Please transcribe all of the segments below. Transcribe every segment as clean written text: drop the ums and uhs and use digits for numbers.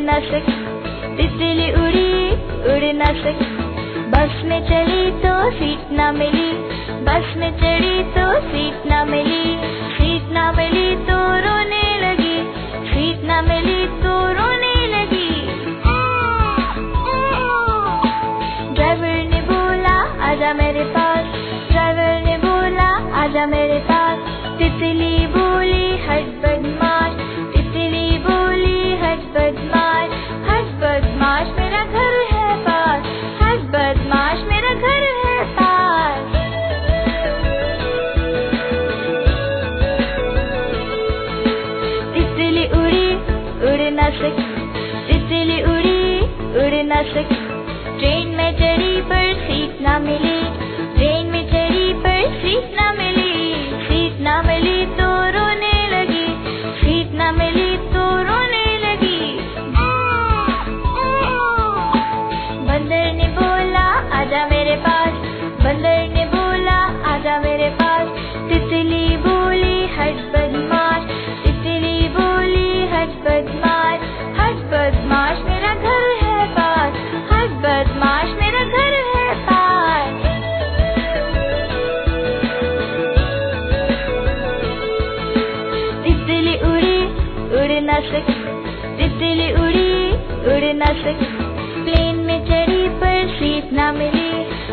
न सकी, तितली उड़ी उड़ न सकी। बस में चली तो सीट न मिली, बस में चढ़ी तो सीट न मिली, सीट न मिली तो रोने लगी, सीट न मिली तो रोने लगी। ड्राइवर ने बोला आजा मेरे पास, ड्राइवर ने बोला आजा मेरे पास। तितली बोली हट बदमाश, तितली बोली हट बदमाश, हट बदमाश मेरा घर है पास, हट बदमाश मेरा घर है पास। तितली उड़ी उड़ न सकी, तितली उड़ी उड़ न सकी। ट्रेन में चढ़ी पर सीट न मिली, ट्रेन में चढ़ी पर सीट न मिली, सीट न मिली तो रोने लगी, सीट न मिली तो रोने लगी। बंदर ने बोला आजा मेरे पास, बंदर ने बोला आजा मेरे पास। तितली बोली हट बदमाश, तितली बोली हट बदमाश, हट बदमाश मेरा घर है पास, हट बदमाश मेरा घर है पास। तितली उड़ी उड़ न सकी, तितली उड़ी उड़ न सकी। प्लेन में चढ़ी पर सीट न मिली,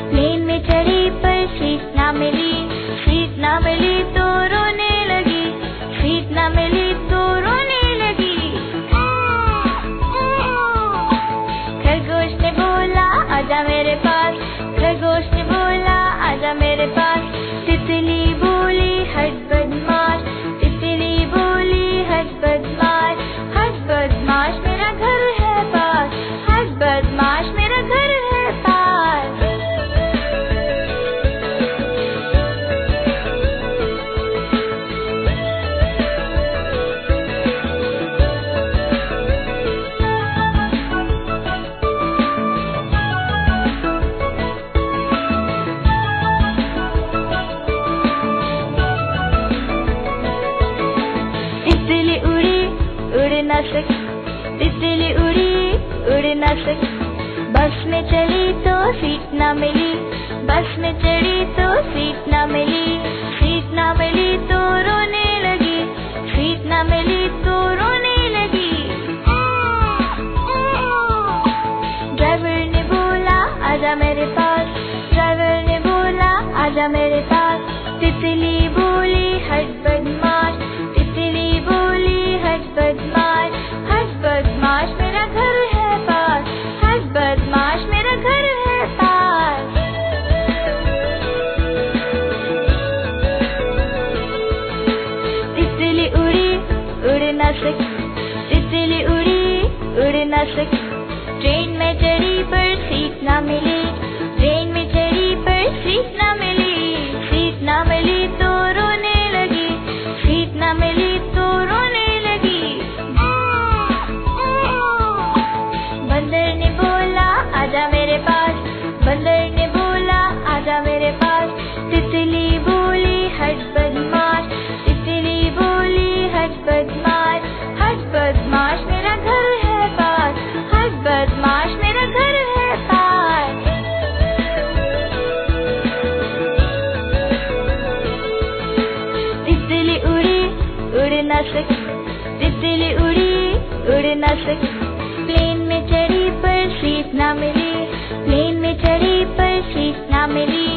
प्लेन में चढ़ी पर सीट न मिली, सीट न मिली तो रोने लगी, सीट न मिली तो रोने लगी। खरगोश ने बोला आजा मेरे पास, खरगोश ने बोला आजा मेरे पास। तितली बोली हट बदमाश, तितली बोली हट बदमाश, हट बदमाश मेरा घर है पास, हट बदमाश मेरा घर है पास। तितली उड़ी उड़ न सकी, तितली उड़ी उड़ न सकी। बस में चली तो सीट न मिली, बस में चढ़ी तो सीट न मिली, सीट न मिली तो रोने लगी, सीट न मिली तो रोने लगी। ड्राइवर ने बोला आजा मेरे पास, ड्राइवर ने बोला आजा मेरे पास। तितली बोली हट बदमाश, तितली बोली हट बदमाश, हट बदमाश मेरा घर है पास, हट बदमाश मेरा घर है पास। तितली उड़ी उड़ न सकी, तितली उड़ी उड़ न सकी। ट्रेन में चढ़ी पर सीट न मिली, ट्रेन में चढ़ी पर सीट न मिली, सीट न मिली तो रोने लगी, सीट न मिली तो रोने लगी। बंदर ने बोला आजा मेरे पास, बंदर ने बोला आजा मेरे पास। तितली बोली हट बदमाश, तितली बोली हट बदमाश, हट बदमाश मेरा घर है पास, हट बदमाश मेरा घर है पास। तितली उड़ी उड़ न सकी, तितली उड़ी उड़ न सकी। प्लेन में चढ़ी पर सीट न मिली, प्लेन में चढ़ी पर सीट न मिली,